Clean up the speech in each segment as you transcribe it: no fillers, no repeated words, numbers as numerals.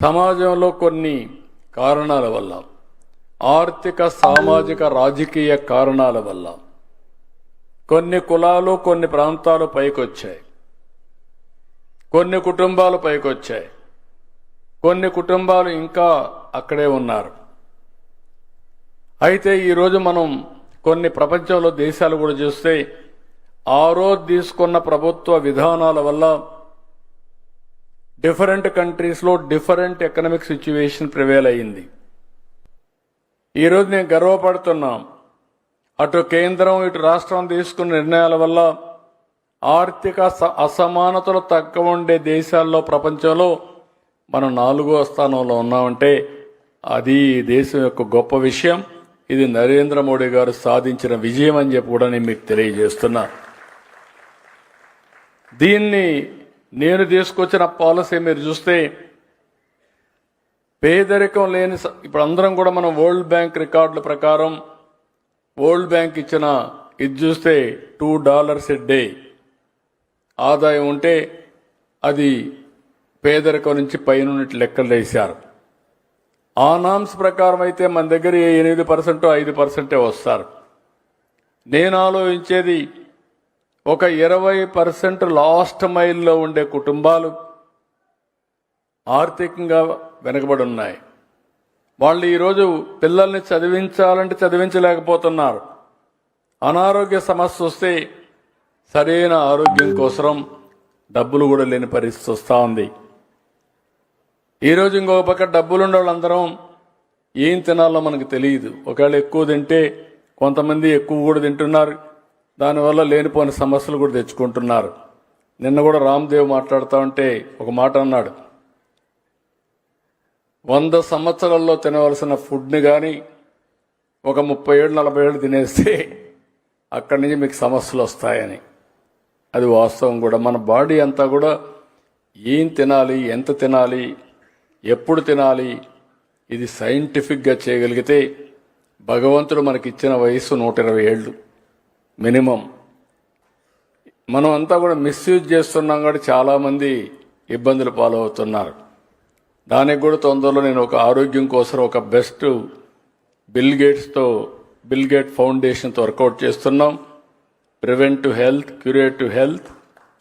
సమాజంలో కొన్ని కారణాల వల్ల, ఆర్థిక సామాజిక రాజకీయ కారణాల వల్ల కొన్ని కులాలు కొన్ని ప్రాంతాలు పైకొచ్చాయి, కొన్ని కుటుంబాలు పైకొచ్చాయి, కొన్ని కుటుంబాలు ఇంకా అక్కడే ఉన్నారు. అయితే ఈరోజు మనం కొన్ని ప్రపంచంలో దేశాలు కూడా చూస్తే ఆ రోజు తీసుకున్న ప్రభుత్వ విధానాల వల్ల డిఫరెంట్ కంట్రీస్లో డిఫరెంట్ ఎకనామిక్ సిచ్యువేషన్ ప్రివేల్ అయ్యింది. ఈరోజు నేను గర్వపడుతున్నా, అటు కేంద్రం ఇటు రాష్ట్రం తీసుకున్న నిర్ణయాల వల్ల ఆర్థిక అసమానతలు తక్కువ ఉండే దేశాల్లో ప్రపంచంలో మనం 4వ స్థానంలో ఉన్నామంటే అది దేశం యొక్క గొప్ప విషయం. ఇది నరేంద్ర మోడీ గారు సాధించిన విజయం అని చెప్పి కూడా నేను మీకు తెలియజేస్తున్నా. దీన్ని నేను తీసుకొచ్చిన పాలసీ మీరు చూస్తే పేదరికం లేని, ఇప్పుడు అందరం కూడా మనం వరల్డ్ బ్యాంక్ రికార్డుల ప్రకారం వరల్డ్ బ్యాంక్ ఇచ్చిన ఇది చూస్తే $2 ఎ డే ఆదాయం ఉంటే అది పేదరికం నుంచి పైన లెక్కలు వేశారు. ఆ నామ్స్ ప్రకారం అయితే మన దగ్గర 8% 5% వస్తారు. నేను ఆలోచించేది ఒక 20% లాస్ట్ మైల్లో ఉండే కుటుంబాలు ఆర్థికంగా వెనుకబడి ఉన్నాయి. వాళ్ళు ఈరోజు పిల్లల్ని చదివించాలంటే చదివించలేకపోతున్నారు. అనారోగ్య సమస్య వస్తే సరైన ఆరోగ్యం కోసం డబ్బులు కూడా లేని పరిస్థితి వస్తూ ఉంది. ఈరోజు ఇంకొక పక్క డబ్బులుండే వాళ్ళందరం ఏం తినాలో మనకు తెలియదు. ఒకవేళ ఎక్కువ తింటే కొంతమంది ఎక్కువ కూడా తింటున్నారు, దానివల్ల లేనిపోని సమస్యలు కూడా తెచ్చుకుంటున్నారు. నిన్న కూడా రామ్దేవ్ మాట్లాడుతూ ఉంటే ఒక మాట అన్నాడు, 100 సంవత్సరాల్లో తినవలసిన ఫుడ్ని కానీ ఒక 30 ఏళ్ళు 40 ఏళ్ళు తినేస్తే అక్కడి నుంచి మీకు సమస్యలు వస్తాయని. అది వాస్తవం కూడా. మన బాడీ అంతా కూడా ఏం తినాలి, ఎంత తినాలి, ఎప్పుడు తినాలి, ఇది సైంటిఫిక్గా చేయగలిగితే భగవంతుడు మనకిచ్చిన వయసు 120 ఏళ్ళు మినిమం. మనం అంతా కూడా మిస్యూజ్ చేస్తున్నాం కాబట్టి చాలామంది ఇబ్బందులు పాలవుతున్నారు. దానికి కూడా తొందరలో నేను ఒక ఆరోగ్యం కోసం ఒక బెస్ట్ బిల్ గేట్ ఫౌండేషన్తో వర్కౌట్ చేస్తున్నాం. ప్రివెంటివ్ హెల్త్, క్యూరేటివ్ హెల్త్,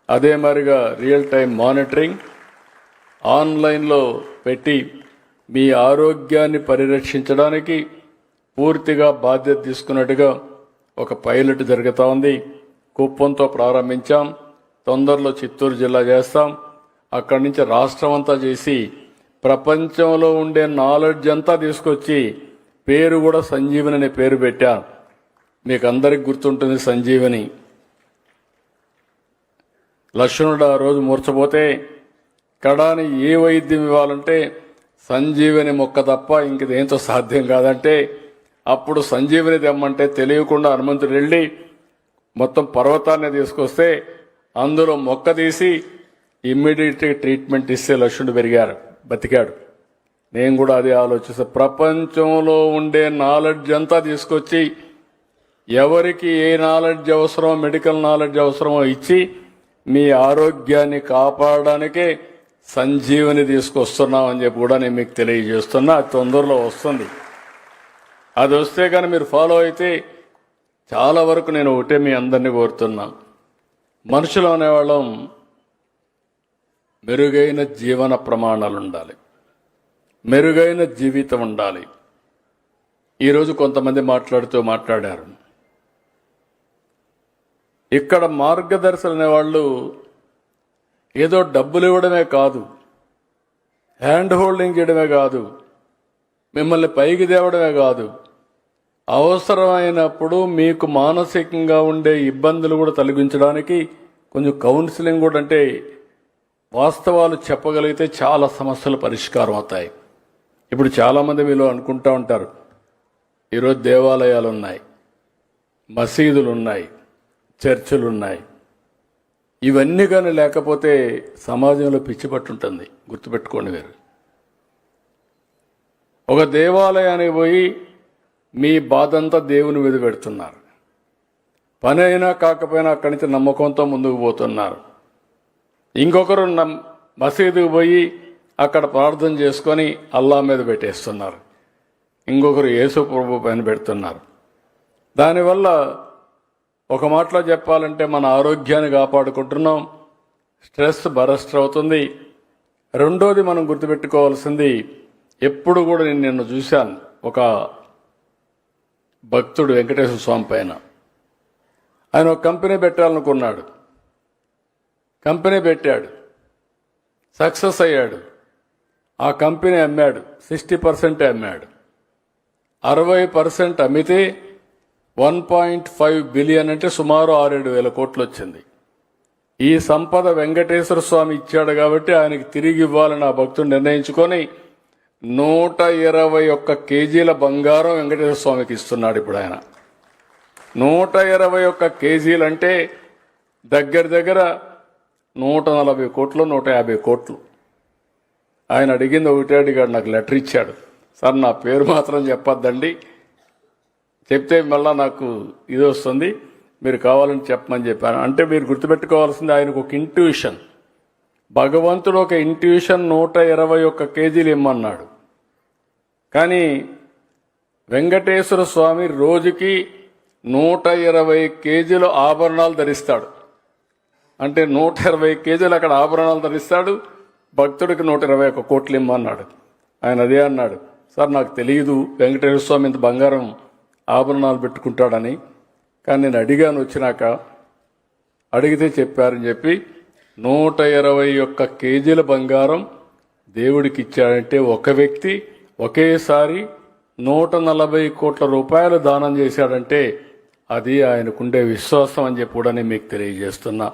అదే మరిగా రియల్ టైం మానిటరింగ్ ఆన్లైన్లో పెట్టి మీ ఆరోగ్యాన్ని పరిరక్షించడానికి పూర్తిగా బాధ్యత తీసుకున్నట్టుగా ఒక పైలట్ జరుగుతూ ఉంది. కుప్పంతో ప్రారంభించాం, తొందరలో చిత్తూరు జిల్లా చేస్తాం, అక్కడి నుంచి రాష్ట్రం అంతా చేసి ప్రపంచంలో ఉండే నాలెడ్జ్ అంతా తీసుకొచ్చి పేరు కూడా సంజీవని అనే పేరు పెట్టాను. మీకు అందరికి గుర్తుంటుంది సంజీవని. లక్ష్మణుడు ఆ రోజు మూర్చపోతే కడాని ఏ వైద్యం ఇవ్వాలంటే సంజీవని మొక్క తప్ప ఇంక దేంతో సాధ్యం కాదంటే అప్పుడు సంజీవని తెమ్మంటే తెలియకుండా హనుమంతుడు వెళ్ళి మొత్తం పర్వతాన్ని తీసుకొస్తే అందులో మొక్క తీసి ఇమ్మీడియట్గా ట్రీట్మెంట్ ఇస్తే లక్ష్మణుడు బతికాడు. నేను కూడా అదే ఆలోచిస్తా. ప్రపంచంలో ఉండే నాలెడ్జ్ అంతా తీసుకొచ్చి ఎవరికి ఏ నాలెడ్జ్ అవసరమో, మెడికల్ నాలెడ్జ్ అవసరమో ఇచ్చి మీ ఆరోగ్యాన్ని కాపాడడానికే సంజీవని తీసుకొస్తున్నామని చెప్పి కూడా నేను మీకు తెలియజేస్తున్నా. అది తొందరలో వస్తుంది. అది వస్తే కానీ మీరు ఫాలో అయితే చాలా వరకు నేను ఒకటే మీ అందరినీ కోరుతున్నా, మనుషులు అనేవాళ్ళం మెరుగైన జీవన ప్రమాణాలు ఉండాలి, మెరుగైన జీవితం ఉండాలి. ఈరోజు కొంతమంది మాట్లాడారు, ఇక్కడ మార్గదర్శులు అనేవాళ్ళు ఏదో డబ్బులు ఇవ్వడమే కాదు, హ్యాండ్ హోల్డింగ్ చేయడమే కాదు, మిమ్మల్ని పైకి తేవడమే కాదు, అవసరమైనప్పుడు మీకు మానసికంగా ఉండే ఇబ్బందులు కూడా తొలగించడానికి కొంచెం కౌన్సిలింగ్ కూడా, అంటే వాస్తవాలు చెప్పగలిగితే చాలా సమస్యలు పరిష్కారం అవుతాయి. ఇప్పుడు చాలామంది మీలో అనుకుంటా ఉంటారు, ఈరోజు దేవాలయాలు ఉన్నాయి, మసీదులు ఉన్నాయి, చర్చిలు ఉన్నాయి. ఇవన్నీ కానీ లేకపోతే సమాజంలో పిచ్చి పట్టుంటుంది. గుర్తుపెట్టుకోండి. మీరు ఒక దేవాలయానికి పోయి మీ బాధంతా దేవుని మీద పెడుతున్నారు, పని అయినా కాకపోయినా అక్కడి నుంచి నమ్మకంతో ముందుకు పోతున్నారు. ఇంకొకరు మసీదుకు పోయి అక్కడ ప్రార్థన చేసుకొని అల్లా మీద పెట్టేస్తున్నారు, ఇంకొకరు యేసు ప్రభు పైన పెడుతున్నారు. దానివల్ల ఒక మాటలో చెప్పాలంటే మన ఆరోగ్యాన్ని కాపాడుకుంటున్నాం, స్ట్రెస్ బరస్ట్ అవుతుంది. రెండోది మనం గుర్తుపెట్టుకోవాల్సింది, ఎప్పుడు కూడా నేను నిన్ను చూశాను ఒక భక్తుడు వెంకటేశ్వర స్వామి పైన, ఆయన ఒక కంపెనీ పెట్టాలనుకున్నాడు, కంపెనీ పెట్టాడు, సక్సెస్ అయ్యాడు, ఆ కంపెనీ అమ్మాడు, 60% అమ్మాడు. 60% అమ్మితే 1.5 బిలియన్ అంటే సుమారు 6-7 కోట్లు వచ్చింది. ఈ సంపద వెంకటేశ్వర స్వామి ఇచ్చాడు కాబట్టి ఆయనకి తిరిగి ఇవ్వాలని ఆ భక్తుడు నిర్ణయించుకొని 121 కేజీల బంగారం వెంకటేశ్వర స్వామికి ఇస్తున్నాడు. ఇప్పుడు ఆయన 121 కేజీలు అంటే దగ్గర దగ్గర 140 కోట్లు, 150 కోట్లు. ఆయన అడిగింది ఒకటే అడిగాడు, నాకు లెటర్ ఇచ్చాడు, సార్ నా పేరు మాత్రం చెప్పొద్దండి, చెప్తే మళ్ళా నాకు ఇది వస్తుంది, మీరు కావాలని చెప్పమని చెప్పాను. అంటే మీరు గుర్తుపెట్టుకోవాల్సింది, ఆయనకు ఒక ఇంట్యూషన్, భగవంతుడు ఒక ఇంట్యూషన్ 121 కేజీలు ఇమ్మన్నాడు. కానీ వెంకటేశ్వర స్వామి రోజుకి 120 కేజీలు ఆభరణాలు ధరిస్తాడు. అంటే 120 కేజీలు అక్కడ ఆభరణాలు ధరిస్తాడు, భక్తుడికి 121 కోట్లు ఇమ్మన్నాడు. ఆయన అదే అన్నాడు, సార్ నాకు తెలియదు వెంకటేశ్వర స్వామి ఇంత బంగారం ఆభరణాలు పెట్టుకుంటాడని, కానీ నేను అడిగాను, వచ్చినాక అడిగితే చెప్పారని చెప్పి 121 కేజీల బంగారం దేవుడికి ఇచ్చాడంటే ఒక వ్యక్తి ఒకేసారి 140 కోట్ల రూపాయలు దానం చేశాడంటే అది ఆయనకుండే విశ్వాసం అని చెప్పి కూడా నేను మీకు తెలియజేస్తున్నా.